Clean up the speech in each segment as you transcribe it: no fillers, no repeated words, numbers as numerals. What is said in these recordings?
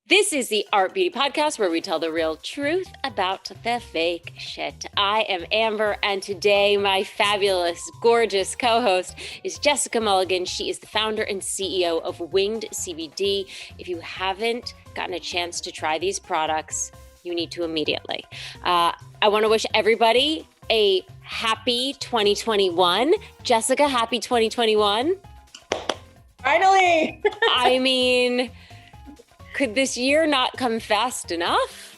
This is the Art Beauty Podcast where we tell the real truth about the fake shit. I am Amber, and today my fabulous, gorgeous co-host is Jessica Mulligan. She is the founder and CEO of Winged CBD. If you haven't gotten a chance to try these products, you need to immediately. I want to wish everybody a happy 2021. Jessica, happy 2021. Finally! I mean, could this year not come fast enough?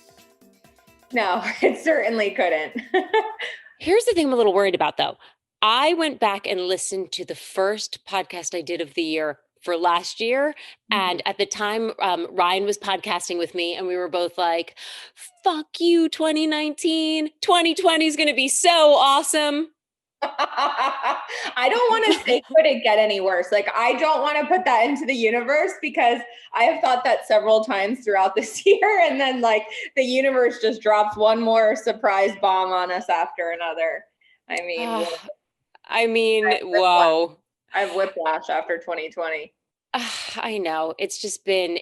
No, it certainly couldn't. Here's the thing I'm a little worried about, though. I went back and listened to the first podcast I did of the year for last year. And at the time, Ryan was podcasting with me, and we were both like, fuck you, 2019. 2020 is going to be so awesome. I don't want to say could it get any worse. Like, I don't want to put that into the universe because I have thought that several times throughout this year. And then like the universe just drops one more surprise bomb on us after another. I mean, Whoa. I have whiplash after 2020. I know. It's been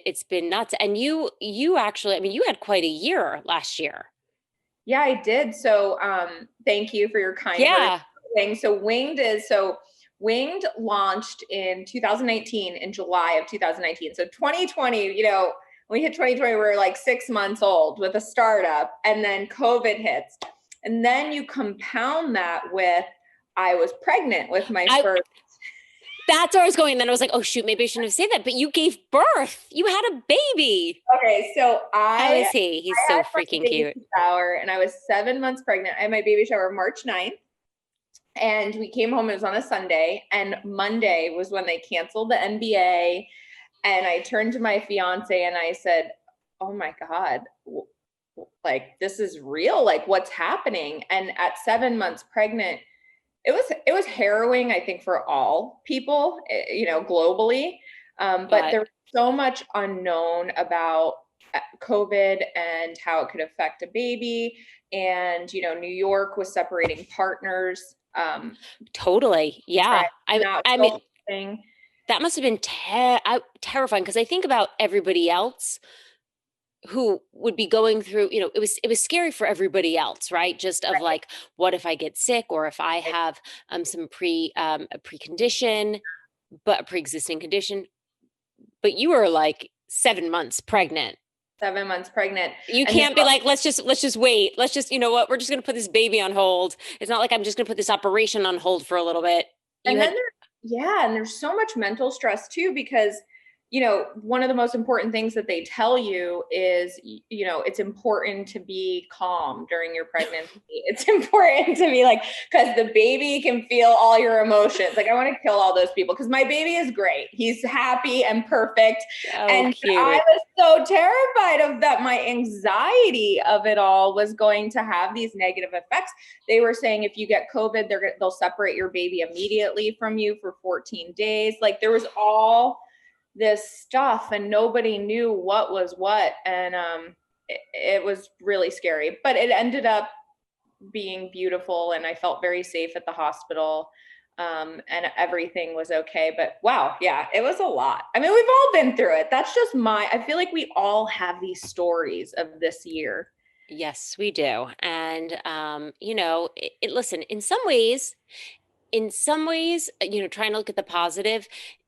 nuts. And you actually, I mean, you had quite a year last year. Yeah, I did. So thank you for your kind words. So Winged launched in 2019, in July of 2019. So 2020, when we hit 2020, we were like 6 months old with a startup, and then COVID hits. And then you compound that with, I was pregnant with my first. That's where I was going. Then I was like, oh shoot, maybe I shouldn't have said that. But you gave birth. You had a baby. Okay, so how is he? He's so freaking cute. Shower, and I was 7 months pregnant. I had my baby shower March 9th. And we came home, it was on a Sunday, and Monday was when they canceled the NBA. And I turned to my fiance and I said, oh my God, like, this is real. Like, what's happening? And at 7 months pregnant, it was harrowing, I think, for all people, globally. But there was so much unknown about COVID and how it could affect a baby. And, New York was separating partners. Totally. Yeah. I mean, that must have been terrifying, because I think about everybody else who would be going through, it was scary for everybody else, right? Just of like, what if I get sick, or if I have some a pre-existing condition, but you were like 7 months pregnant. 7 months pregnant. You can't be like, let's just wait. Let's just, you know what? We're just going to put this baby on hold. It's not like I'm just going to put this operation on hold for a little bit. And there's so much mental stress too, because, one of the most important things that they tell you is, it's important to be calm during your pregnancy. It's important to be like, because the baby can feel all your emotions. Like, I want to kill all those people, because my baby is great. He's happy and perfect. And cute. I was so terrified of that. My anxiety of it all was going to have these negative effects. They were saying, if you get COVID, they'll separate your baby immediately from you for 14 days. Like, there was all this stuff and nobody knew what was what. And it was really scary, but it ended up being beautiful. And I felt very safe at the hospital. And everything was okay. But wow, yeah, it was a lot. I mean, we've all been through it. That's just I feel like we all have these stories of this year. Yes, we do. And, listen, in some ways, trying to look at the positive,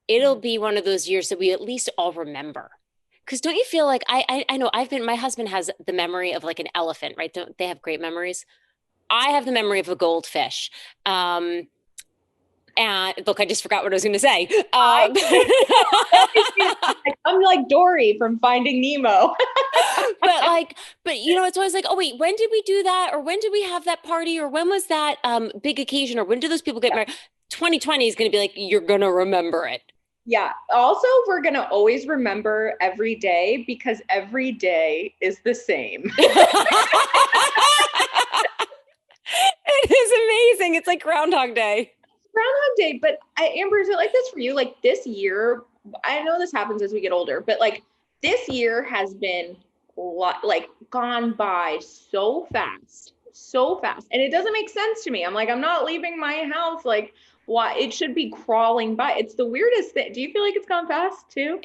it'll be one of those years that we at least all remember. Because don't you feel like, I know my husband has the memory of like an elephant, right? Don't they have great memories? I have the memory of a goldfish. And look, I just forgot what I was going to say. I'm like Dory from Finding Nemo. but it's always like, oh wait, when did we do that? Or when did we have that party? Or when was that big occasion? Or when do those people get married? 2020 is going to be like, you're going to remember it. Yeah. Also, we're going to always remember every day, because every day is the same. It is amazing. It's like Groundhog Day. Groundhog Day. But Amber, is it like this for you? Like, this year, I know this happens as we get older, but like this year has been gone by so fast. And it doesn't make sense to me. I'm like, I'm not leaving my house. Like, why? It should be crawling by. It's the weirdest thing. Do you feel like it's gone fast too?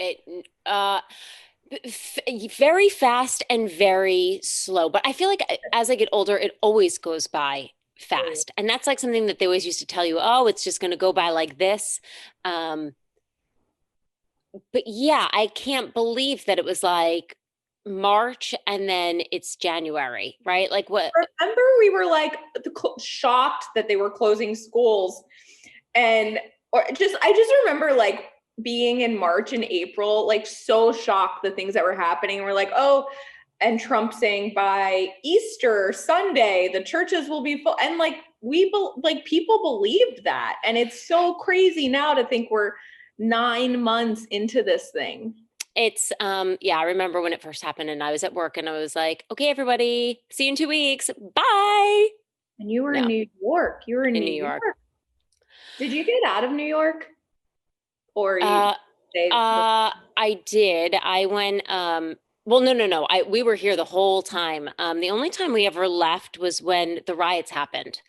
Very fast and very slow. But I feel like as I get older, it always goes by Mm. fast. And that's like something that they always used to tell you, oh, it's just going to go by like this. Um, but yeah, I can't believe that it was like March and then it's January, right? Like what? Remember, we were like shocked that they were closing schools, and or just I just remember like being in March and April, like so shocked the things that were happening. We're like, oh, and Trump saying by Easter Sunday the churches will be full, and like like people believed that, and it's so crazy now to think we're 9 months into this thing. It's yeah, I remember when it first happened and I was at work and I was like, okay, everybody, see you in 2 weeks. Bye. And you were in No, New York. You were in in New New York. York. Did you get out of New York, or you Uh stayed? I did. I went well, no, no, no. We were here the whole time. The only time we ever left was when the riots happened.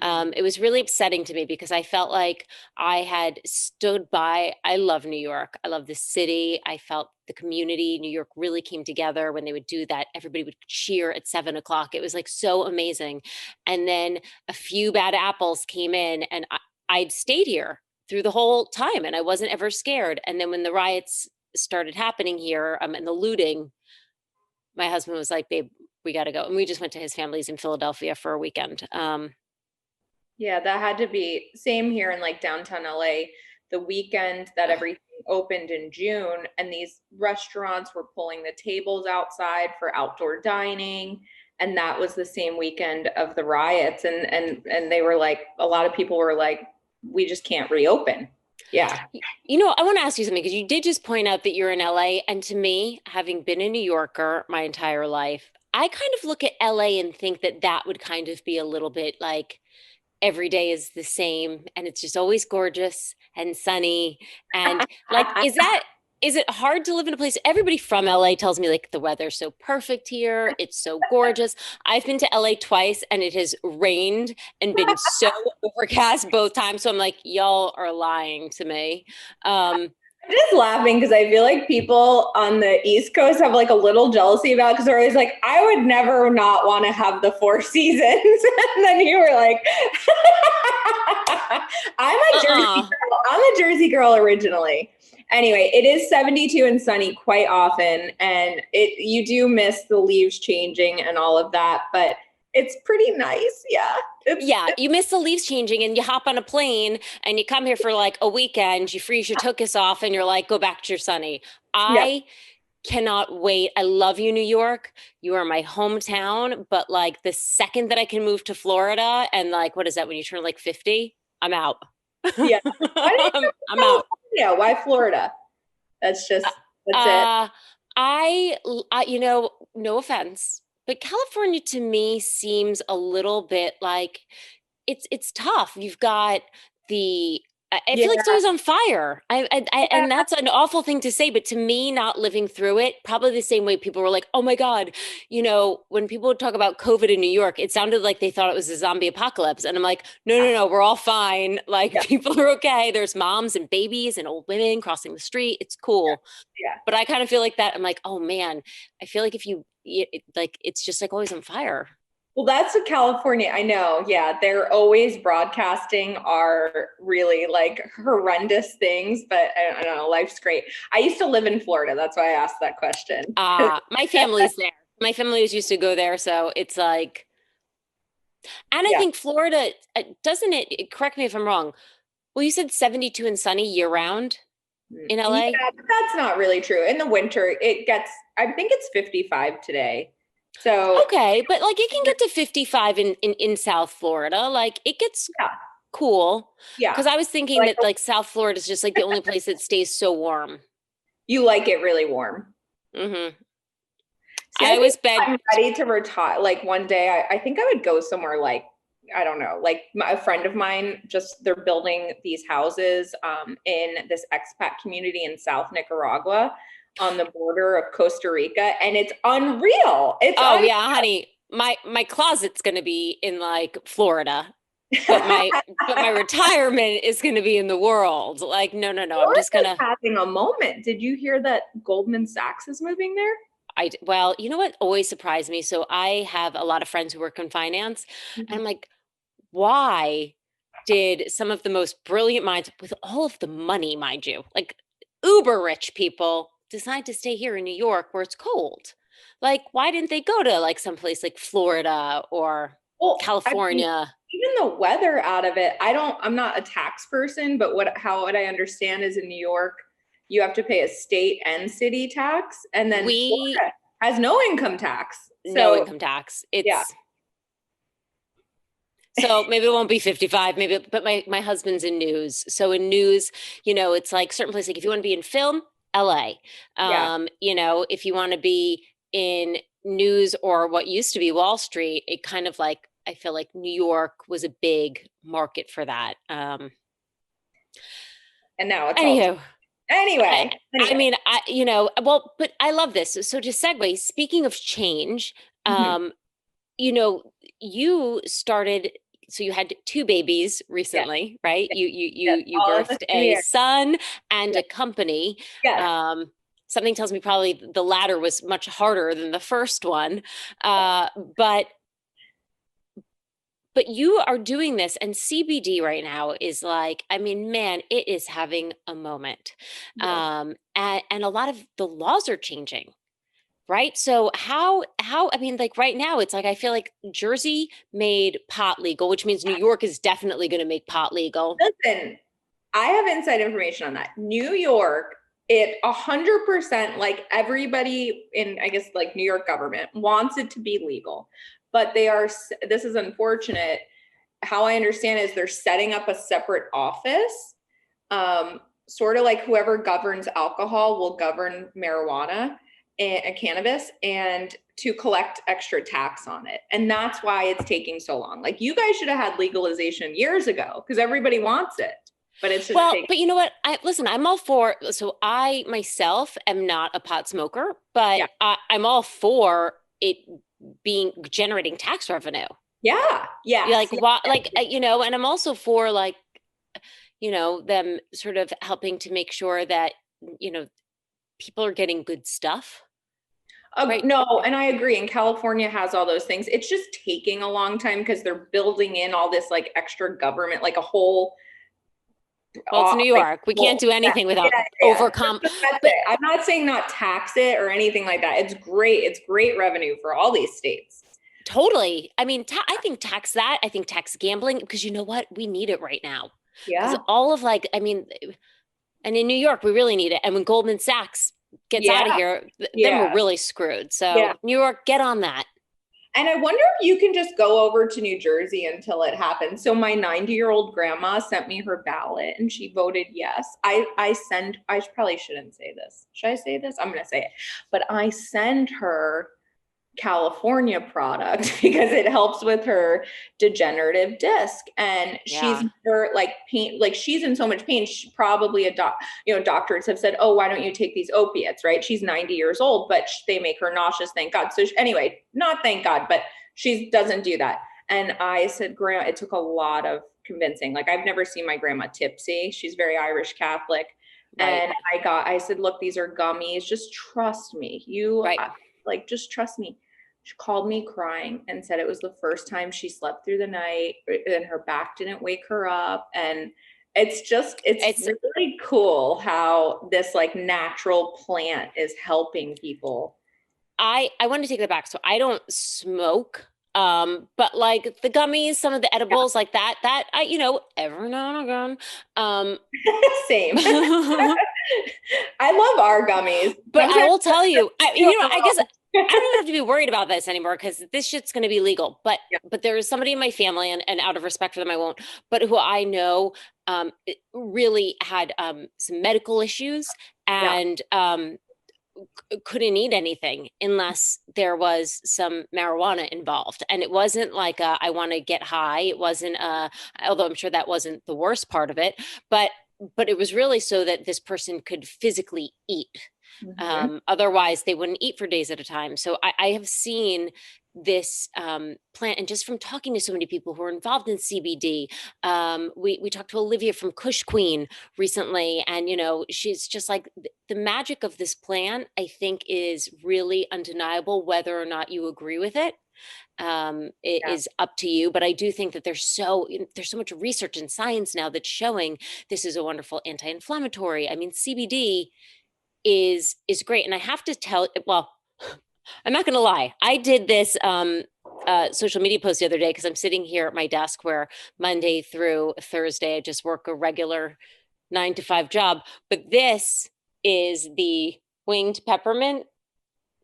It was really upsetting to me because I felt like I had stood by. I love New York. I love the city. I felt the community. New York really came together when they would do that. Everybody would cheer at 7 o'clock. It was like so amazing. And then a few bad apples came in, and I'd stayed here through the whole time and I wasn't ever scared. And then when the riots started happening here and the looting, my husband was like, babe, we got to go. And we just went to his family's in Philadelphia for a weekend. Yeah, that had to be same here in like downtown LA. The weekend that everything opened in June, and these restaurants were pulling the tables outside for outdoor dining. And that was the same weekend of the riots. And they were like, a lot of people were like, we just can't reopen. Yeah. You know, I want to ask you something because you did just point out that you're in LA. And to me, having been a New Yorker my entire life, I kind of look at LA and think that that would kind of be a little bit like every day is the same and it's just always gorgeous and sunny. And like, is it hard to live in a place? Everybody from LA tells me like the weather's so perfect here. It's so gorgeous. I've been to LA twice and it has rained and been so overcast both times. So I'm like, y'all are lying to me. Um, I'm just laughing because I feel like people on the East Coast have like a little jealousy about because they're always like, I would never not want to have the four seasons. And then you were like, I'm a Jersey girl originally. Anyway, it is 72 and sunny quite often, and you do miss the leaves changing and all of that, but it's pretty nice. Yeah. Yeah, you miss the leaves changing and you hop on a plane and you come here for like a weekend, you freeze your tuchus off and you're like, go back to your sunny. Yeah. I cannot wait. I love you, New York. You are my hometown, but like the second that I can move to Florida and like, what is that when you turn like 50? I'm out. Yeah. Why did you come I'm to out. California? Why Florida? That's just, that's it. Uh, you know, no offense, but California to me seems a little bit like it's tough. You've got the I Yeah. feel like it's always on fire. And that's an awful thing to say, but to me, not living through it, probably the same way people were like, "Oh my God," you know, when people would talk about COVID in New York, it sounded like they thought it was a zombie apocalypse, and I'm like, "No, no, no, we're all fine. Like Yeah. people are okay. There's moms and babies and old women crossing the street. It's cool." Yeah. But I kind of feel like that. I'm like, "Oh man, I feel like if like it's just like always on fire." Well, that's what California, I know. Yeah. They're always broadcasting are really like horrendous things, but I don't know. Life's great. I used to live in Florida. That's why I asked that question. My family's there. My family used to go there, so it's like, and I Yeah. think Florida doesn't correct me if I'm wrong. Well, you said 72 and sunny year round in Yeah, LA. but that's not really true. In the winter, it gets, I think it's 55 today. So, Okay, but like it can get to 55 in South Florida. Like it gets yeah. cool. Yeah. Because I was thinking Like, that like South Florida is just like the only place that stays so warm. you like it really warm. Hmm. See, I I think always bed. I'm ready to retire. Like one day, I think I would go somewhere like, I don't know, like a friend of mine, just they're building these houses in this expat community in South Nicaragua on the border of Costa Rica. And it's unreal. Oh yeah, honey. My closet's gonna be in like Florida. but my retirement is going to be in the world. Like, no, I'm just Florida's gonna. having a moment. Did you hear that Goldman Sachs is moving there? Well, you know what always surprised me? So I have a lot of friends who work in finance, and I'm Mhm. like, why did some of the most brilliant minds with all of the money, mind you, like uber rich people, decide to stay here in New York where it's cold? Like, why didn't they go to like someplace like Florida or Well, I mean, California? even the weather out of it, I'm not a tax person, but what I understand is in New York, you have to pay a state and city tax, and then We Florida has no income tax. no So income tax. yeah. It's So maybe it won't be 55, maybe, but my husband's in news. So in news, it's like certain places, like if you want to be in film, LA. Yeah. If you want to be in news or what used to be Wall Street, it kind of like, I feel like New York was a big market for that. And now it's all Anywho, I, anyway. I Anyway. mean, well, but I love this. So to segue, speaking of change, Mhm. um, you know, you started, so you had two babies Yes, recently, right? yes, yes. You All in the birthed same a year. son and Yes. a company. Yes. Um, Something tells me probably the latter was much harder than the first one. Uh, but but you are doing this, and CBD right now is like, I mean, man, it is having a moment. Yes. And a lot of the laws are changing. Right. So how I mean, like right now, it's like I feel like Jersey made pot legal, which means New York is definitely going to make pot legal. Listen, I have inside information on that. New York, it 100% like everybody in, I guess, like New York government wants it to be legal, but this is unfortunate. How I understand is they're setting up a separate office, sort of like whoever governs alcohol will govern marijuana and cannabis, and to collect extra tax on it. And that's why it's taking so long. Like you guys should have had legalization years ago because everybody wants it, but it's just Well, taking. but you know what? Listen, I'm all for, so I myself am not a pot smoker, but Yeah. I'm all for it being generating tax revenue. Yeah. You're Yes. like, what, like, and I'm also for like, them sort of helping to make sure that, you know, people are getting good stuff, right? No, and I agree. And California has all those things. It's just taking a long time because they're building in all this like extra government, like a whole Well, it's New like, York. We can't well, do yeah, anything yeah, without yeah. overcome. That's But it. I'm not saying not tax it or anything like that. It's great. It's great revenue for all these states. totally. I mean, I think tax that. I think tax gambling because you know what? We need it right now. Because Yeah. all of like, I mean, and in New York, we really need it. And when Goldman Sachs gets out of Yeah. here, then we're Yeah. really screwed. Yeah. So, New York, get on that. And I wonder if you can just go over to New Jersey until it happens. So my 90-year-old grandma sent me her ballot and she voted yes. I probably shouldn't say this. Should I say this? I'm going to say it. But I send her California product because it helps with her degenerative disc, and she's Yeah. never like pain, like she's in so much pain. She probably doctors have said, oh, why don't you take these opiates, right? She's 90 years old, but they make her nauseous, thank God. So anyway, not thank God, but she doesn't do that. And I said, grandma, it took a lot of convincing. Like I've never seen my grandma tipsy. She's very Irish Catholic. Right. And I said, look, these are gummies, just trust me. Right. Like just trust me. She called me crying and said it was the first time she slept through the night and her back didn't wake her up. And it's It's really cool how this like natural plant is helping people. I want to take that back. So I don't smoke. But like the gummies, some of the Yeah. edibles like that I, every now and again. Same. I love our gummies. But I Sometimes will tell you, I guess I yeah. don't even have to be worried about this anymore because this shit's going to be legal. Yeah. But there is somebody in my family, and out of respect for them, I won't. But who I know, really had some medical issues Yeah. and couldn't eat anything unless there was some marijuana involved. And it wasn't like I want to get high. It wasn't although I'm sure that wasn't the worst part of it, but it was really so that this person could physically eat. Mhm. Otherwise, they wouldn't eat for days at a time. So I have seen this plant, and just from talking to so many people who are involved in CBD, we talked to Olivia from Kush Queen recently, and she's just like the magic of this plant. I think is really undeniable, whether or not you agree with it. It Yeah. is up to you, but I do think that there's so much research and science now that's showing this is a wonderful anti-inflammatory. I mean, CBD is great. And I have to tell, well, I'm not going to lie. I did this social media post the other day because I'm sitting here at my desk where Monday through Thursday I just work a regular 9 to 5 job. But this is the winged peppermint,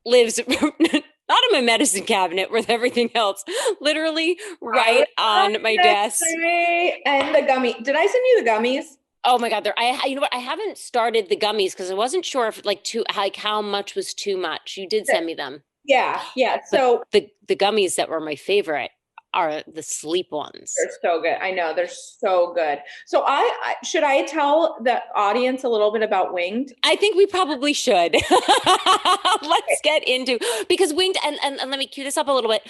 lives not in my medicine cabinet with everything else, literally I right was on my gonna desk. say, and the gummy. Did I send you the gummies? Oh my God, you know what? I haven't started the gummies because I wasn't sure if like how much was too much. You did send me them, Yeah, yeah. but So the gummies that were my favorite are the sleep ones. they're so good. I know they're so good. So should I tell the audience a little bit about Winged? I think we probably should. Let's get into, because Winged, and let me cue this up a little bit.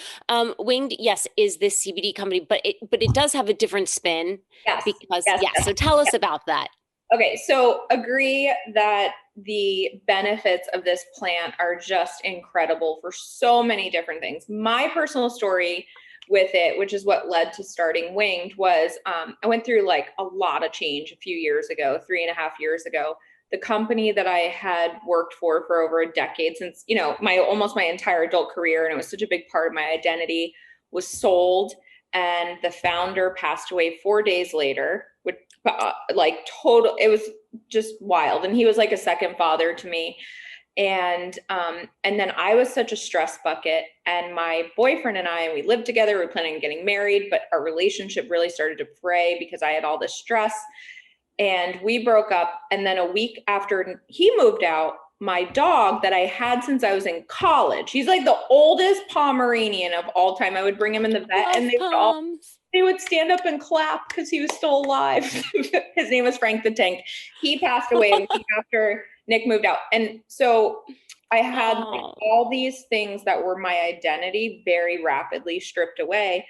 Winged, yes, is this CBD company, but it does have a different spin Yes, because yes, yes. yes. So tell us about that. Okay, so agree that the benefits of this plant are just incredible for so many different things. My personal story with it, which is what led to starting Winged, was I went through like a lot of change a few years ago, 3.5 years ago. The company that I had worked for over a decade, since my almost my entire adult career, and it was such a big part of my identity, was sold, and the founder passed away 4 days later, which like total, it was just wild. And he was like a second father to me. And then I was such a stress bucket, and my boyfriend and we lived together. We were planning on getting married, but our relationship really started to fray because I had all this stress, and we broke up. And then a week after he moved out, my dog that I had since I was in college, he's like the oldest Pomeranian of all time. I would bring him in the vet, Love and Poms. they would stand up and clap because he was still alive. His name was Frank the Tank. He passed away a week after Nick moved out. And so I had like all these things that were my identity very rapidly stripped away.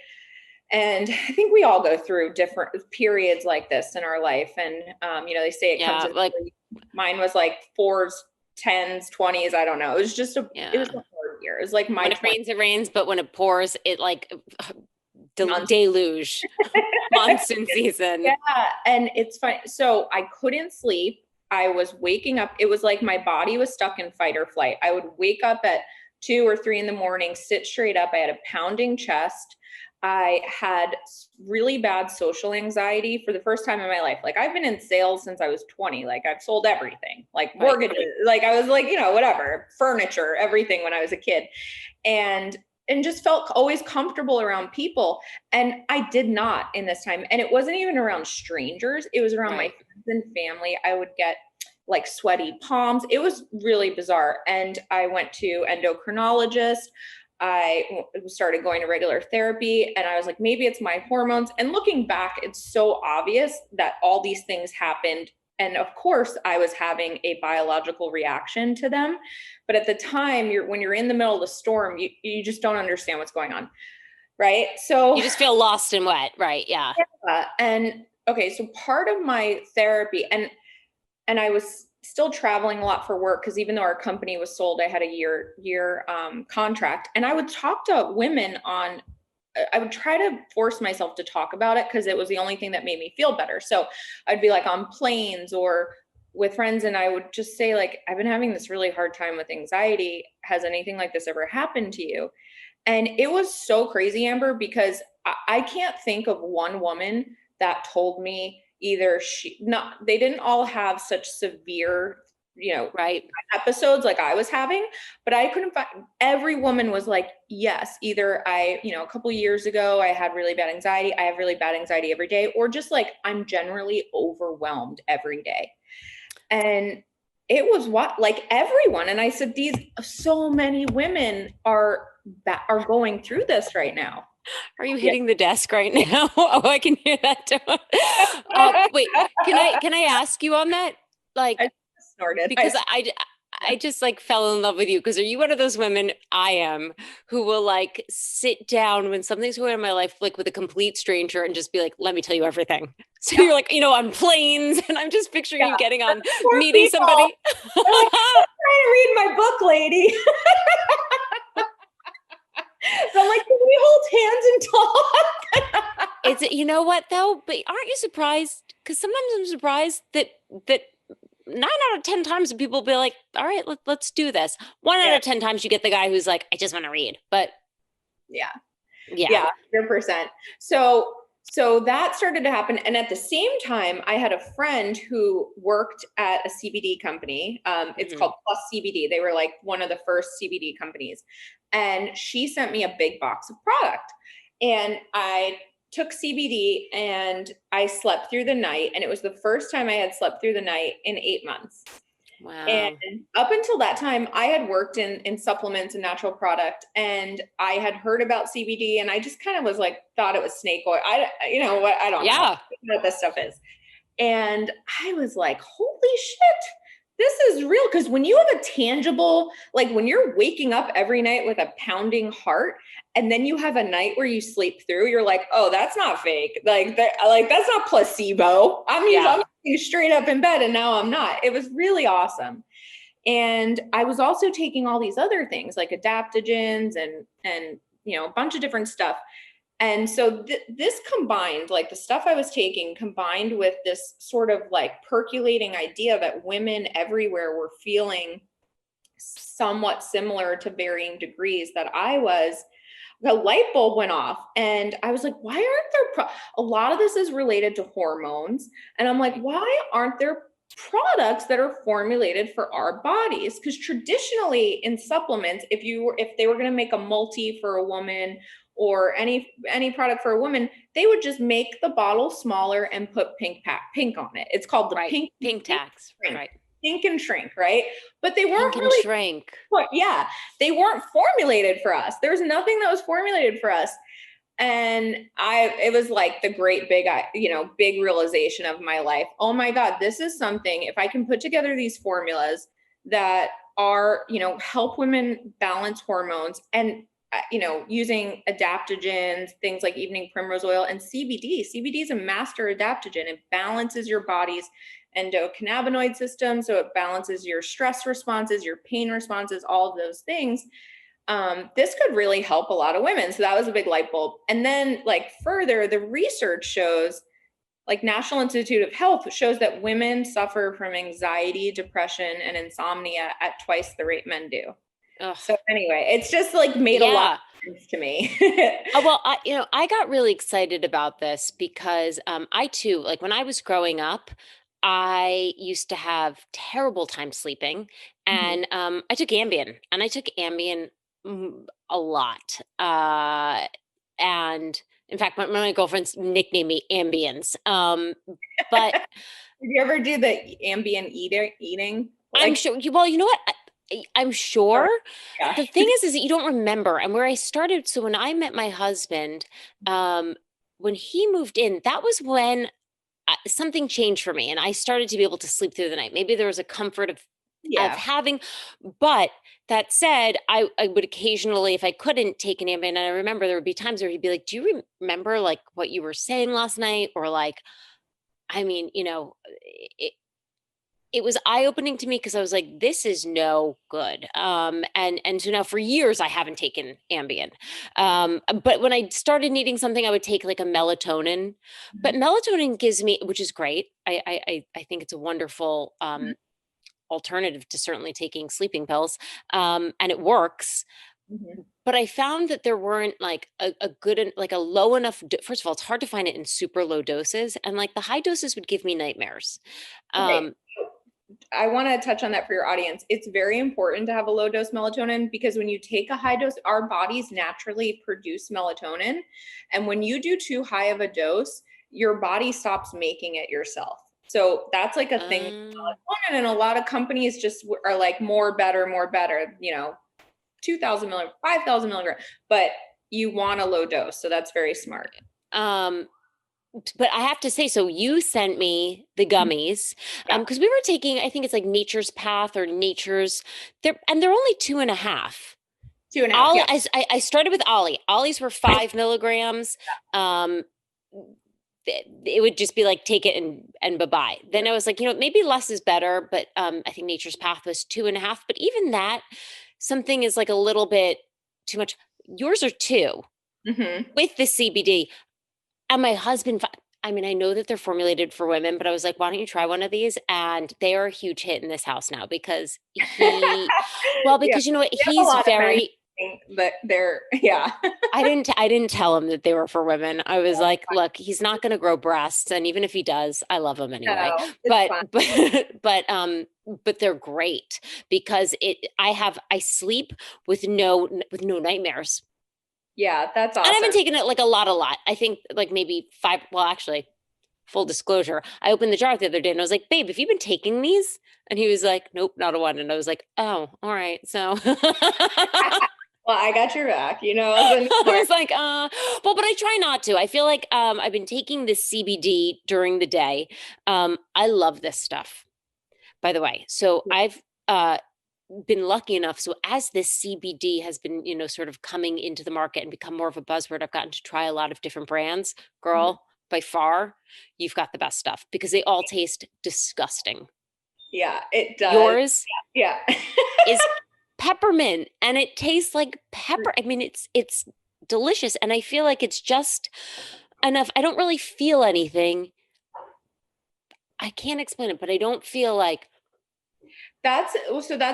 And I think we all go through different periods like this in our life. And, they say it comes in, like mine was like fours, 10s, 20s. I don't know. It was just it was a hard year. It was like my when it rains, it rains, but when it pours, it like deluge. Monsoon season. Yeah, and it's fun. So I couldn't sleep. I was waking up. It was like my body was stuck in fight or flight. I would wake up at 2 or 3 in the morning, sit straight up. I had a pounding chest. I had really bad social anxiety for the first time in my life. Like, I've been in sales since I was 20. Like, I've sold everything, like mortgages, like I was like, whatever, furniture, everything when I was a kid. And just felt always comfortable around people. And I did not in this time. And it wasn't even around strangers. It was around my friends and family. I would get like sweaty palms. It was really bizarre. And I went to endocrinologist. I started going to regular therapy, and I was like, maybe it's my hormones. And looking back, it's so obvious that all these things happened. And of course, I was having a biological reaction to them. But at the time, when you're in the middle of the storm, you just don't understand what's going on. Right. So you just feel lost and wet. Right. Yeah. And okay, so part of my therapy, and I was still traveling a lot for work, because even though our company was sold, I had a year contract, and I would talk to women I would try to force myself to talk about it because it was the only thing that made me feel better. So I'd be like on planes or with friends, and I would just say, like, I've been having this really hard time with anxiety. Has anything like this ever happened to you? And it was so crazy, Amber, because I can't think of one woman that told me either they didn't all have such severe, episodes like I was having, but I couldn't find, every woman was like, yes, either a couple years ago, I had really bad anxiety. I have really bad anxiety every day, or just like, I'm generally overwhelmed every day. And it was like everyone. And I said, so many women are going through this right now. Are you hitting the desk right now? Oh, I can hear that too. Wait, can I ask you on that? Like, I snorted because I just like fell in love with you because are you one of those women? I am, who will like sit down when something's going on in my life, like with a complete stranger and just be like, let me tell you everything. So Yeah, you're like, on planes and I'm just picturing yeah. you getting on, Poor meeting people. somebody. They're like, I'm trying to read my book, lady. So I'm like, can we hold hands and talk? It's, you know what though? But aren't you surprised? Because sometimes I'm surprised that 9 out of 10 times people will be like, all right, let's do this. One out Yeah, of 10 times you get the guy who's like, I just want to read. But yeah. yeah. Yeah, 100%. So that started to happen. And at the same time, I had a friend who worked at a CBD company. It's Mhm. called Plus CBD. They were like one of the first CBD companies. And she sent me a big box of product. And I took CBD and I slept through the night. And it was the first time I had slept through the night in 8 months. And Wow. up until that time, I had worked in supplements and natural product, and I had heard about CBD, and I just kind of was like, thought it was snake oil. You know what? I don't know Yeah. what this stuff is. And I was like, holy shit, this is real. Because when you have a tangible, like when you're waking up every night with a pounding heart, and then you have a night where you sleep through, you're like, oh, that's not fake. Like that's not placebo. Yeah. I'm straight up in bed, and now I'm not. It was really awesome. And I was also taking all these other things like adaptogens and a bunch of different stuff. And so this combined, like the stuff I was taking combined with this sort of like percolating idea that women everywhere were feeling somewhat similar to varying degrees that I was, the light bulb went off and I was like, why aren't there a lot of this is related to hormones. And I'm like, why aren't there products that are formulated for our bodies? Because traditionally in supplements, if they were going to make a multi for a woman or any product for a woman, they would just make the bottle smaller and put pink on it. It's called the Right. pink Pink tax. shrink. Right. Pink and shrink, right? But they weren't Pink and really, shrink. yeah, they weren't formulated for us. There was nothing that was formulated for us. And it was like the great big realization of my life. Oh my God, this is something, if I can put together these formulas that are, help women balance hormones and, using adaptogens, things like evening primrose oil and CBD. CBD is a master adaptogen. It balances your body's endocannabinoid system. So it balances your stress responses, your pain responses, all of those things. This could really help a lot of women. So that was a big light bulb. And then like further, the research shows, like National Institute of Health shows that women suffer from anxiety, depression, and insomnia at twice the rate men do. Ugh. So anyway, it's just like made a lot Yeah. of sense to me. Well, I got really excited about this because I too, like when I was growing up, I used to have terrible time sleeping, Mhm. and I took Ambien, and I took Ambien a lot. And in fact, my girlfriends nicknamed me Ambience. But Did you ever do the Ambien eating? I'm Like, sure. Well, you know what? I'm oh sure. The gosh. thing is that you don't remember. And where I started, so when I met my husband, um, when he moved in, that was when something changed for me, and I started to be able to sleep through the night. Maybe there was a comfort of Yeah. having, but that said, I would occasionally, if I couldn't take an Ambien, and I remember there would be times where he'd be like, "Do you remember like what you were saying last night?" Or like, I mean, it was eye-opening to me because I was like, this is no good. And so now for years I haven't taken Ambien. But when I started needing something, I would take like a melatonin. But Mhm. melatonin gives me, which is great. I think it's a wonderful Mhm. alternative to certainly taking sleeping pills. And it works. Mhm. But I found that there weren't like a good, like a low enough. First of all, it's hard to find it in super low doses, and like the high doses would give me nightmares. Okay. Um, I want to touch on that for your audience. It's very important to have a low dose melatonin because when you take a high dose, our bodies naturally produce melatonin. And when you do too high of a dose, your body stops making it yourself. So that's like a thing with um, melatonin. And a lot of companies just are like more better, 2000 milligrams, 5000 milligrams, but you want a low dose. So that's very smart. Um, but I have to say, so you sent me the gummies, Yeah. because we were taking, I think it's like Nature's Path or Nature's, they're only 2.5. 2.5. Ollie, Yeah. I started with Ollie. Ollie's were 5 milligrams. Um, it would just be like take it and bye bye. Then I was like, maybe less is better, but I think Nature's Path was 2.5. But even that, something is like a little bit too much. Yours are 2 Hmm. with the CBD. And my husband, I mean, I know that they're formulated for women, but I was like, why don't you try one of these? And they are a huge hit in this house now because well, Yeah. because you know what? We have a He's lot of men very, think that they're, yeah. I didn't tell him that they were for women. I was like, look, he's not going to grow breasts, and even if he does, I love him anyway. No, it's But fine. but they're great because I sleep with no nightmares. Yeah, that's And I've been awesome. taking it like a lot. I think like maybe 5, well, actually, full disclosure, I opened the jar the other day and I was like, babe, have you been taking these? And he was like, nope, not a one. And I was like, oh, all right. So Well, I got your back, as a I newborn. was like, well, but I try not to. I feel like I've been taking this CBD during the day. I love this stuff, by the way. So I've been lucky enough. So as this CBD has been, sort of coming into the market and become more of a buzzword, I've gotten to try a lot of different brands. Mhm. Girl, by far, you've got the best stuff because they all taste disgusting. Yeah, it does. Yours Yeah. is peppermint and it tastes like pepper. I mean, it's delicious and I feel like it's just enough. I don't really feel anything. I can't explain it, but I don't feel like That's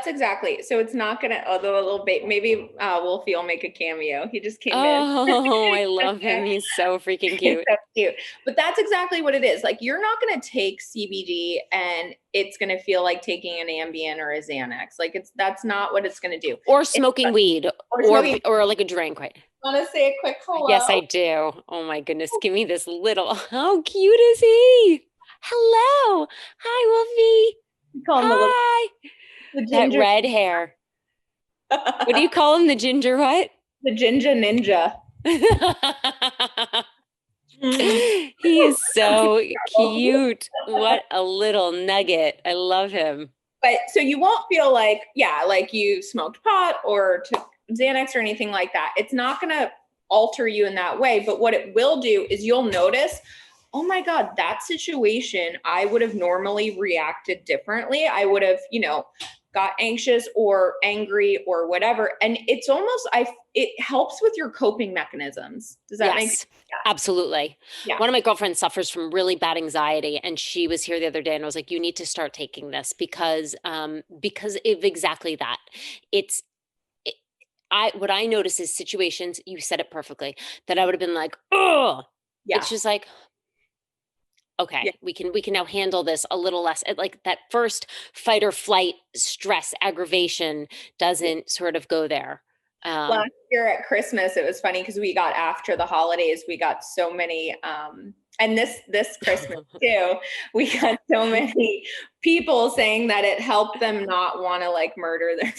exactly. So it's not gonna, although a little bit, maybe Will Feel make a cameo. He just came in. oh, I love him. He's so freaking He's cute. so cute. But that's exactly what it is. Like you're not gonna take CBD and it's gonna feel like taking an Ambien or a Xanax. Like that's not what it's gonna do. Or It's smoking weed or or smoking. or like a drink, right? Want to say a quick Yes, hello? I do. Oh my goodness. Give me this little. How cute is he? Hello. Hi, Wolfie. We call him Hi. the That ginger, red hair. What do you call him? The ginger what? the Ginga Ninja. Mm. He is so cute. What a little nugget. I love him. But so you won't feel like, yeah, like you smoked pot or took Xanax or anything like that. It's not going to alter you in that way. But what it will do is you'll notice, oh my God, that situation, I would have normally reacted differently. I would have, got anxious or angry or whatever. And it's almost, it helps with your coping mechanisms. Does that make sense? Yes, absolutely. Yeah. One of my girlfriends suffers from really bad anxiety, and she was here the other day, and I was like, "You need to start taking this because of exactly that. It's it, I what I notice is situations. You said it perfectly. That I would have been like, oh, Yeah. it's just like, Yeah. okay, we can now handle this a little less. Like that first fight or flight stress aggravation doesn't sort of go there. Last year at Christmas, it was funny because we got after the holidays, we got so many, and this Christmas too, we got so many people saying that it helped them not want to like murder their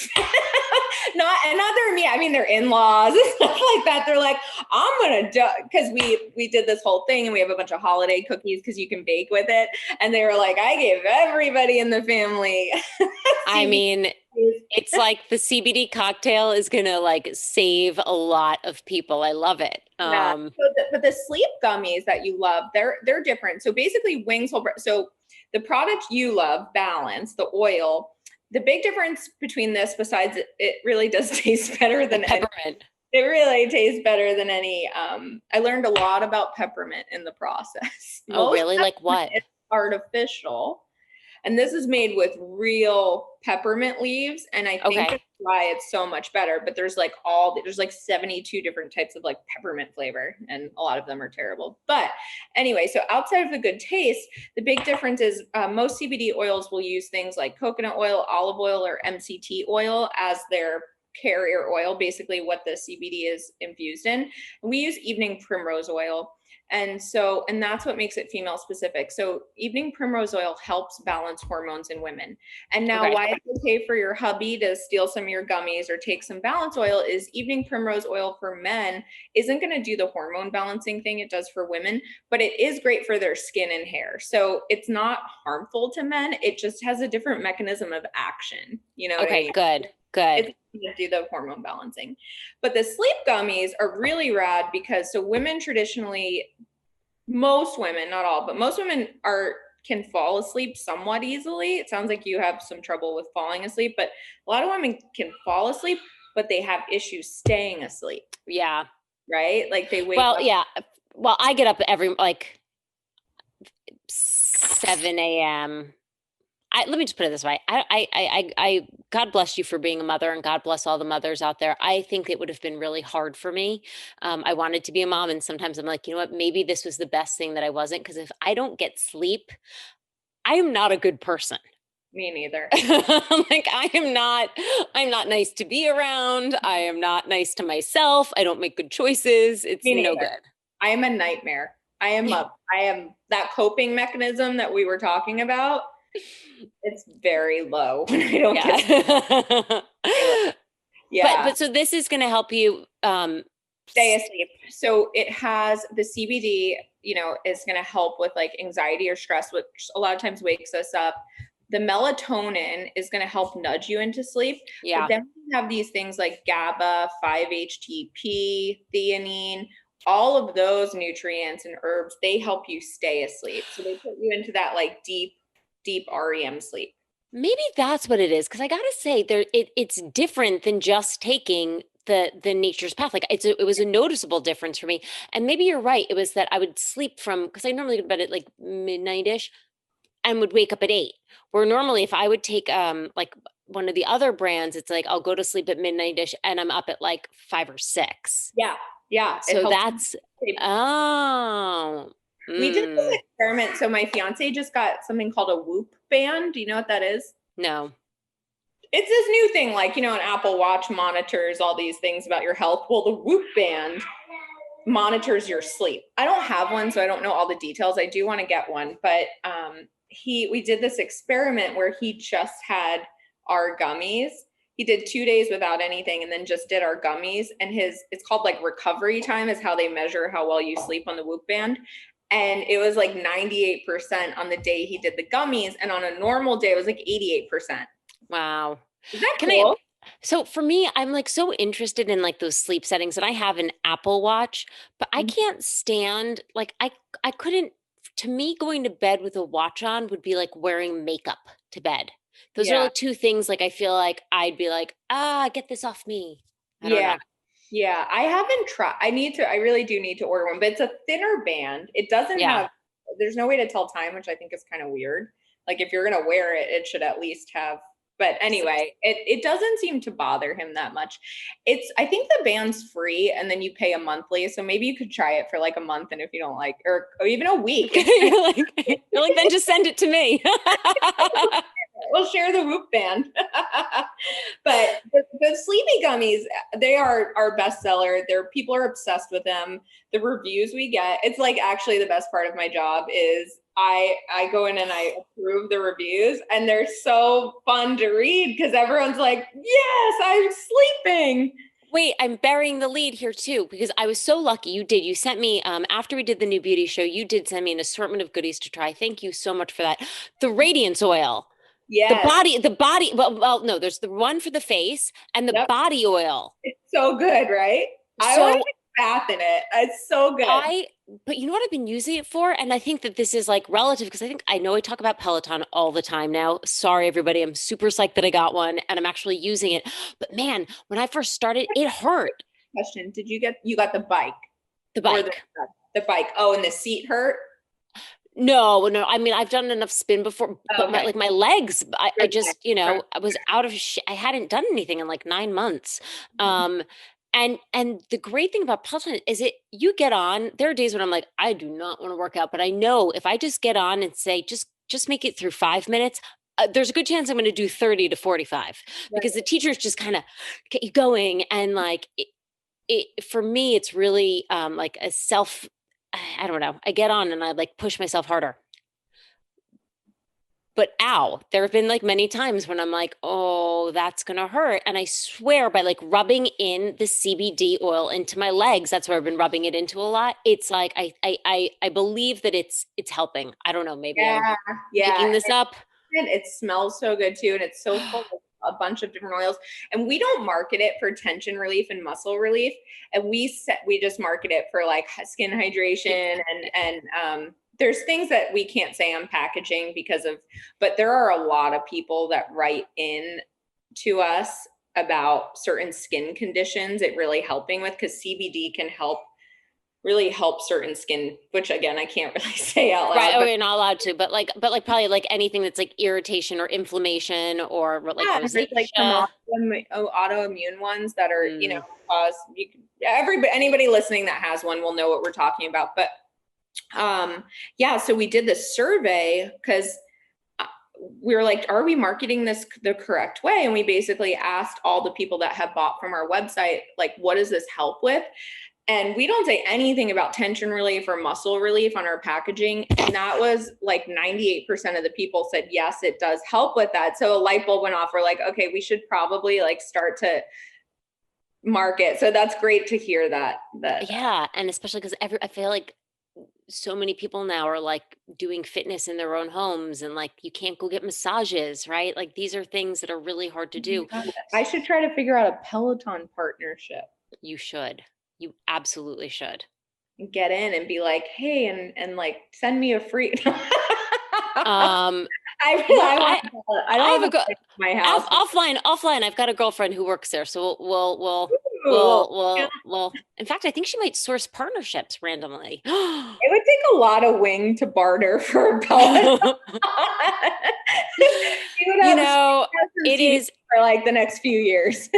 not their me, I mean their in-laws and stuff like that. They're like, I'm gonna do because we did this whole thing and we have a bunch of holiday cookies because you can bake with it. And they were like, I gave everybody in the family. I mean, it's like the CBD cocktail is gonna like save a lot of people. I love it. Yeah. But the sleep gummies that you love, they're different. So basically, so the product you love, Balance, the oil. The big difference between this, besides it really does taste better than peppermint. it really tastes better than any. I learned a lot about peppermint in the process. Oh, really? Like what? It's artificial. And this is made with real peppermint leaves. And I think that's why it's so much better. But there's like there's like 72 different types of like peppermint flavor. And a lot of them are terrible. But anyway, so outside of the good taste, the big difference is most CBD oils will use things like coconut oil, olive oil, or MCT oil as their carrier oil, basically what the CBD is infused in. And we use evening primrose oil. And that's what makes it female specific. So evening primrose oil helps balance hormones in women. And now Okay. why it's okay for your hubby to steal some of your gummies or take some balance oil is evening primrose oil for men isn't going to do the hormone balancing thing it does for women, but it is great for their skin and hair. So it's not harmful to men. It just has a different mechanism of action. You know what I Okay, mean? good. It's to do the hormone balancing. But the sleep gummies are really rad because so women traditionally, most women, not all, but most women can fall asleep somewhat easily. It sounds like you have some trouble with falling asleep, but a lot of women can fall asleep, but they have issues staying asleep. Yeah. Right? Like they wake up. Yeah. Well, I get up every like 7 a.m. Let me just put it this way. God bless you for being a mother, and God bless all the mothers out there. I think it would have been really hard for me. I wanted to be a mom, and sometimes I'm like, you know what? Maybe this was the best thing that I wasn't, because if I don't get sleep, I am not a good person. Me neither. Like I'm not nice to be around. I am not nice to myself. I don't make good choices. It's no good. I am a nightmare. I am that coping mechanism that we were talking about. It's very low when I don't get yeah. But so this is going to help you stay asleep. So it has the CBD, is going to help with like anxiety or stress, which a lot of times wakes us up. The melatonin is going to help nudge you into sleep. Yeah. But then we have these things like GABA, 5-HTP, theanine, all of those nutrients and herbs, they help you stay asleep. So they put you into that like deep REM sleep. Maybe that's what it is. Cause I gotta say it's different than just taking the nature's path. Like it was a noticeable difference for me. And maybe you're right. It was that I would sleep cause I normally go to bed at like midnight-ish and would wake up at 8. Where normally if I would take like one of the other brands, it's like I'll go to sleep at midnight-ish and I'm up at like 5 or 6. Yeah. Yeah. So that's we did this experiment. So my fiance just got something called a Whoop band. Do you know what that is? No. It's this new thing, like, an Apple Watch monitors all these things about your health. Well, the Whoop band monitors your sleep. I don't have one, so I don't know all the details. I do want to get one, but we did this experiment where he just had our gummies. He did 2 days without anything and then just did our gummies. And it's called like recovery time is how they measure how well you sleep on the Whoop band. And it was like 98% on the day he did the gummies. And on a normal day, it was like 88%. Wow. Is that cool? So for me, I'm like so interested in like those sleep settings, and I have an Apple Watch, but I can't stand like I couldn't. To me, going to bed with a watch on would be like wearing makeup to bed. Those are like two things. Like I feel like I'd be like, get this off me. I don't know. Yeah, I haven't tried. I really do need to order one, but it's a thinner band. It doesn't have, there's no way to tell time, which I think is kind of weird. Like if you're going to wear it, it should at least have, but anyway, it doesn't seem to bother him that much. I think the band's free and then you pay a monthly. So maybe you could try it for like a month. And if you don't like, or even a week. you're like, then just send it to me. We'll share the Whoop band. But the sleepy gummies, they are our bestseller. People are obsessed with them. The reviews we get, it's like actually the best part of my job is I go in and I approve the reviews, and they're so fun to read because everyone's like, yes, I'm sleeping. Wait, I'm burying the lead here too, because I was so lucky. You sent me, after we did the new beauty show, you did send me an assortment of goodies to try. Thank you so much for that. The radiance oil. Yeah. The body, well, no, there's the one for the face and the body oil. It's so good, right? I want to take a bath in it. It's so good. But you know what I've been using it for? And I think that this is like relative, because I know I talk about Peloton all the time now. Sorry, everybody. I'm super psyched that I got one and I'm actually using it. But man, when I first started, it hurt. Question. You got the bike? The bike. The bike. Oh, and the seat hurt? No. I mean, I've done enough spin before, but my legs, I just, I was out of I hadn't done anything in like 9 months. And the great thing about Peloton is you get on, there are days when I'm like, I do not want to work out, but I know if I just get on and say, just make it through 5 minutes, there's a good chance I'm going to do 30 to 45 because the teachers just kind of get you going. And like, it for me, it's really like a I don't know, I get on and I like push myself harder. But ow, there have been like many times when I'm like, oh, that's gonna hurt. And I swear by like rubbing in the CBD oil into my legs, that's where I've been rubbing it into a lot. It's like I believe that it's helping. I don't know, maybe I'm Yeah, yeah. making this up. And it smells so good too, and it's so full of a bunch of different oils. And we don't market it for tension relief and muscle relief, and we just market it for like skin hydration and there's things that we can't say on packaging because of, but there are a lot of people that write in to us about certain skin conditions it really helping with, because CBD can really help certain skin, which again I can't really say out loud. Right. Oh, you're not allowed to, but like probably like anything that's like irritation or inflammation or like Yeah, there's like some rosacea. autoimmune ones that are, Mm. cause anybody listening that has one will know what we're talking about. But yeah, so we did this survey because we were like, are we marketing this the correct way? And we basically asked all the people that have bought from our website, like, what does this help with? And we don't say anything about tension relief or muscle relief on our packaging. And that was like 98% of the people said, yes, it does help with that. So a light bulb went off. We're like, okay, we should probably like start to market. So that's great to hear that. Yeah, and especially because I feel like so many people now are like doing fitness in their own homes and like you can't go get massages, right? Like these are things that are really hard to do. I should try to figure out a Peloton partnership. You should. You absolutely should. Get in and be like, hey, and like send me a free. Um, I I don't have have my house. offline. I've got a girlfriend who works there, so Ooh, we'll. In fact, I think she might source partnerships randomly. it would take a lot of wing to barter for a pellet. You know, it is for like the next few years.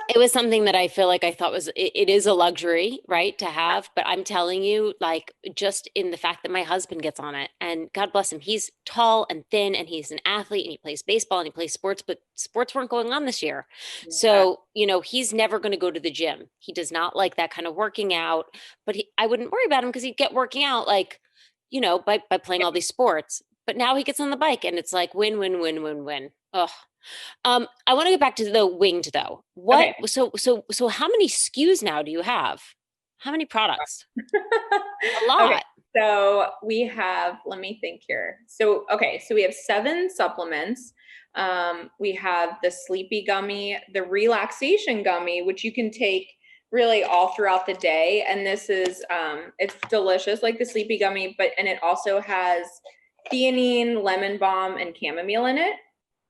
it was something that I feel like I thought was it is a luxury, right, to have. But I'm telling you, like, just in the fact that my husband gets on it, and God bless him, he's tall and thin, and he's an athlete, and he plays baseball and he plays sports, but sports weren't going on this year. So, he's never going to go to the gym. He does not like that kind of working out, but I wouldn't worry about him because he'd get working out like, by playing all these sports. But now he gets on the bike and it's like win, win, win, win, win. Oh, I want to get back to the winged though. What Okay. so how many SKUs now do you have? How many products? A lot. Okay. So we have, let me think here. So we have 7 supplements. We have the sleepy gummy, the relaxation gummy, which you can take really all throughout the day. And this is it's delicious, like the sleepy gummy, and it also has theanine, lemon balm, and chamomile in it.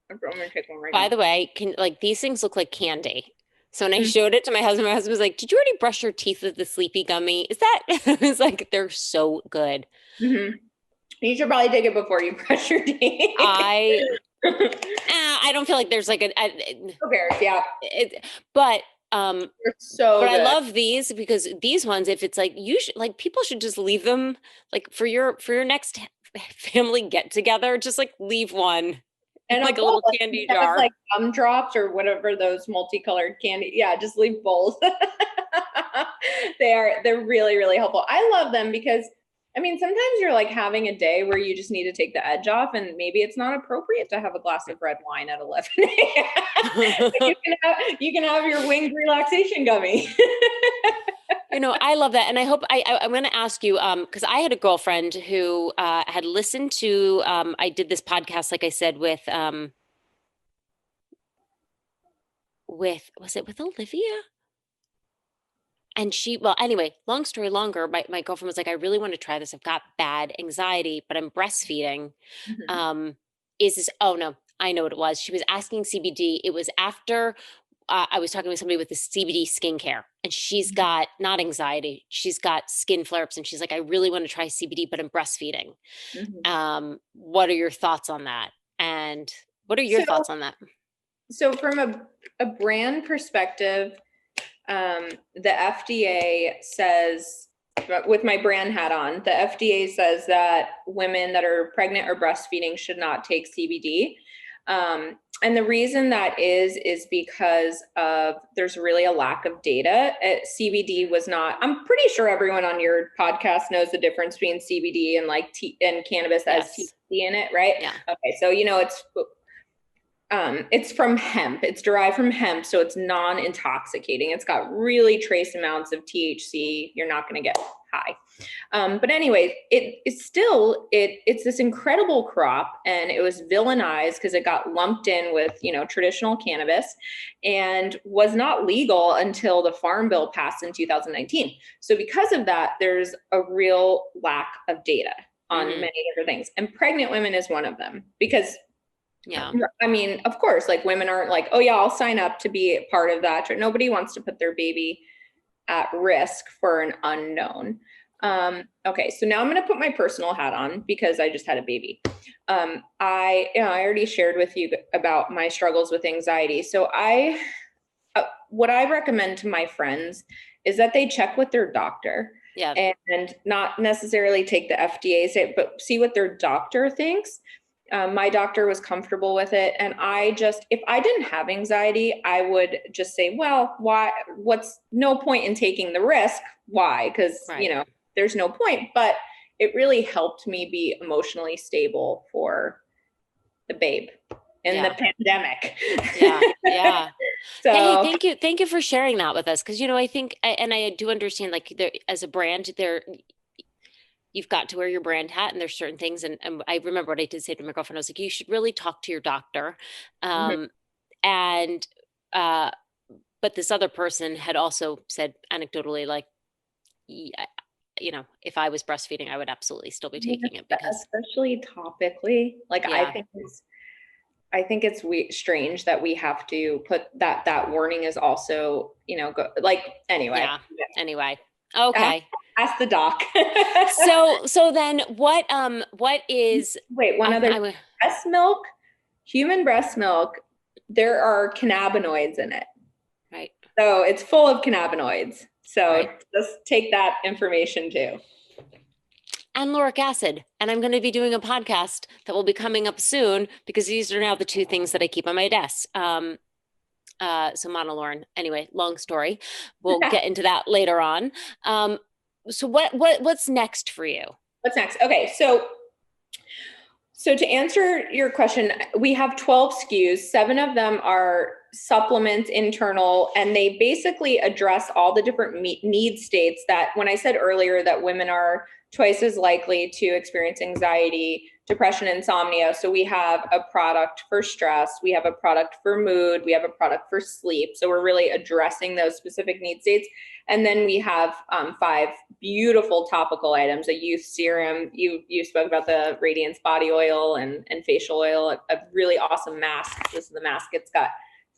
I'm gonna take one right By now. the way, these things look like candy. So when I showed it to my husband was like, "Did you already brush your teeth with the sleepy gummy?" Is that it's like they're so good. Mm-hmm. You should probably take it before you brush your teeth. I don't feel like there's like yeah. But They're so but good. I love these because these ones, if it's like you should like people should just leave them like for your next family get together, just like leave one And like a little candy jar. like gumdrops or whatever those multicolored candy. Yeah, just leave bowls. They're really, really helpful. I love them because sometimes you're like having a day where you just need to take the edge off, and maybe it's not appropriate to have a glass of red wine at 11 a.m. you can have your winged relaxation gummy. I love that. And I hope I'm going to ask you, because I had a girlfriend who had listened to, I did this podcast, like I said, was it with Olivia? And well, anyway, long story longer, my girlfriend was like, I really want to try this. I've got bad anxiety, but I'm breastfeeding. Is this, oh no, I know what it was. She was asking CBD. It was after I was talking with somebody with the CBD skincare, and she's got not anxiety, she's got skin flare-ups, and she's like, I really want to try CBD, but I'm breastfeeding. What are your thoughts on that? And what are your thoughts on that? So from a brand perspective, the FDA says, with my brand hat on, the FDA says that women that are pregnant or breastfeeding should not take CBD. And the reason that is because of there's really a lack of data. CBD was not. I'm pretty sure everyone on your podcast knows the difference between CBD and like and cannabis as THC in it, right? Yeah. Okay, so it's from hemp. It's derived from hemp, so it's non-intoxicating. It's got really trace amounts of THC. You're not going to get high. But anyway, it's this incredible crop, and it was villainized because it got lumped in with, traditional cannabis and was not legal until the Farm Bill passed in 2019. So because of that, there's a real lack of data on many different things. And pregnant women is one of them because I mean, of course, like women aren't like, oh yeah, I'll sign up to be a part of that. Nobody wants to put their baby at risk for an unknown. Okay, so now I'm going to put my personal hat on because I just had a baby. I already shared with you about my struggles with anxiety. So what I recommend to my friends is that they check with their doctor. Yeah. And not necessarily take the FDA's, but see what their doctor thinks. My doctor was comfortable with it. And if I didn't have anxiety, I would just say, well, why, what's no point in taking the risk? Why? Because, there's no point, but it really helped me be emotionally stable for the babe in the pandemic. Yeah. So hey, thank you for sharing that with us. Cause I think, and I do understand, like as a brand you've got to wear your brand hat, and there's certain things. And I remember what I did say to my girlfriend. I was like, you should really talk to your doctor. And, but this other person had also said anecdotally, like, if I was breastfeeding, I would absolutely still be taking it because especially topically, like, I think it's strange that we have to put that warning is also, anyway. Anyway. Okay. Ask the doc. So then what is one other breast milk, human breast milk, there are cannabinoids in it. Right. So it's full of cannabinoids. So just take that information too. And lauric acid. And I'm going to be doing a podcast that will be coming up soon because these are now the two things that I keep on my desk. So monolaurin. Anyway, long story. We'll get into that later on. So what's next for you? What's next? Okay. So to answer your question, we have 12 SKUs. 7 of them are supplements, internal, and they basically address all the different need states that when I said earlier that women are twice as likely to experience anxiety, depression, insomnia. So we have a product for stress, we have a product for mood, we have a product for sleep. So we're really addressing those specific need states. And then we have 5 beautiful topical items, a youth serum. You spoke about the Radiance body oil and facial oil, a really awesome mask. This is the mask. It's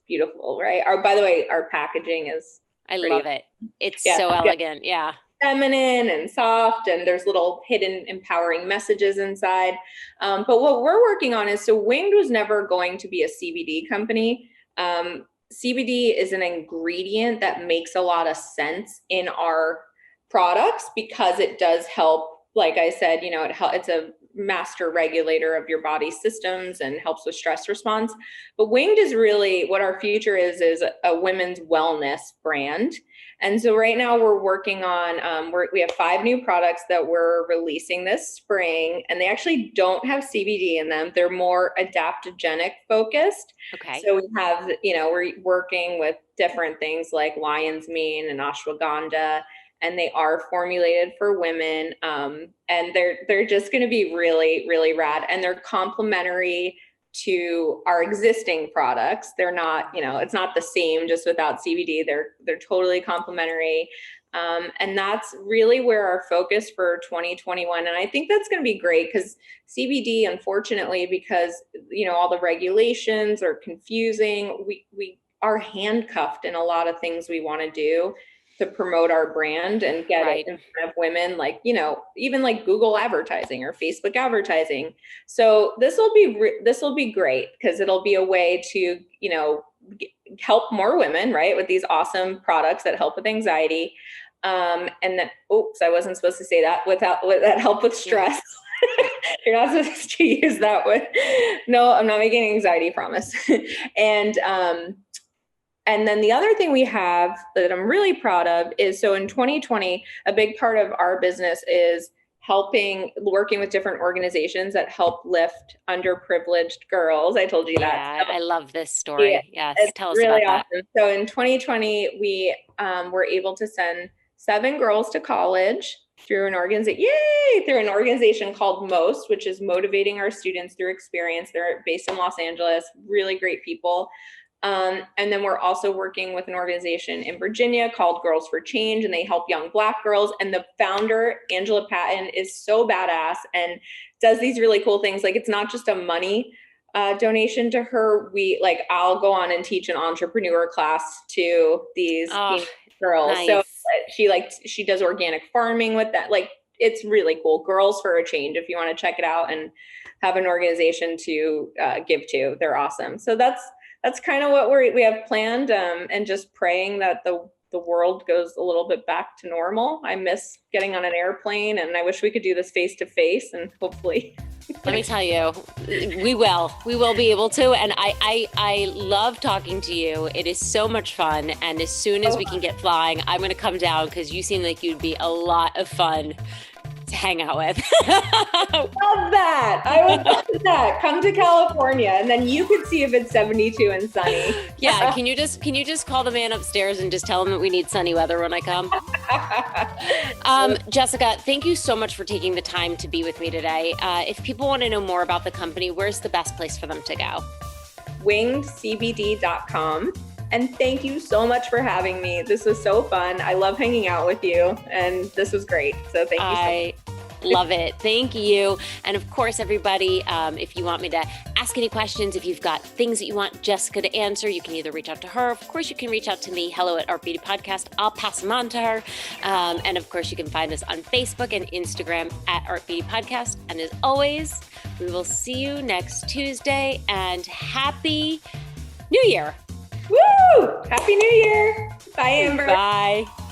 beautiful, right? By the way, our packaging is love it. It's so elegant. Yeah. Feminine and soft, and there's little hidden empowering messages inside. But what we're working on is, so Winged was never going to be a CBD company. CBD is an ingredient that makes a lot of sense in our products because it does help. Like I said, it's a master regulator of your body systems and helps with stress response. But Winged is really what our future is a women's wellness brand. And so right now we're working on, we have 5 new products that we're releasing this spring, and they actually don't have CBD in them. They're more adaptogenic focused. Okay. So we have, we're working with different things like lion's mane and ashwagandha, and they are formulated for women. And they're just going to be really, really rad. And they're complementary to our existing products. They're not, it's not the same just without CBD. They're totally complementary. And that's really where our focus for 2021. And I think that's going to be great because CBD, unfortunately, because, all the regulations are confusing, we are handcuffed in a lot of things we want to do to promote our brand and get it in front of women, like, even like Google advertising or Facebook advertising. So this will be great because it'll be a way to, help more women, right, with these awesome products that help with anxiety. And then, oops, I wasn't supposed to say that, that help with stress. You're not supposed to use that one. No, I'm not making an anxiety promise. And then the other thing we have that I'm really proud of is, so in 2020, a big part of our business is working with different organizations that help lift underprivileged girls. I told you that. Yeah, I love this story. Yeah, Yes, it's tell us really about awesome. So in 2020, we were able to send 7 girls to college through an organization called MOST, which is Motivating Our Students Through Experience. They're based in Los Angeles, really great people. And then we're also working with an organization in Virginia called Girls for Change, and they help young Black girls. And the founder, Angela Patton, is so badass and does these really cool things. Like, it's not just a money donation to her. I'll go on and teach an entrepreneur class to these girls. Nice. So she does organic farming with that. Like, it's really cool. Girls for a Change, if you want to check it out and have an organization to give to, they're awesome. So that's kind of what we have planned, and just praying that the world goes a little bit back to normal. I miss getting on an airplane, and I wish we could do this face to face, and hopefully. Let me tell you, we will be able to. And I love talking to you. It is so much fun. And as soon as we can get flying, I'm going to come down because you seem like you'd be a lot of fun to hang out with. Love that. I would love that. Come to California, and then you could see if it's 72 and sunny. Yeah. Can you just call the man upstairs and just tell him that we need sunny weather when I come? Jessica, thank you so much for taking the time to be with me today. If people want to know more about the company, where's the best place for them to go? wingedcbd.com. And thank you so much for having me. This was so fun. I love hanging out with you, and this was great. So thank you so much. I love it. Thank you. And of course, everybody, if you want me to ask any questions, if you've got things that you want Jessica to answer, you can either reach out to her. Of course, you can reach out to me, hello at Art Beauty Podcast. I'll pass them on to her. And of course, you can find us on Facebook and Instagram at Art Beauty Podcast. And as always, we will see you next Tuesday, and Happy New Year. Woo! Happy New Year. Bye, Amber. Bye.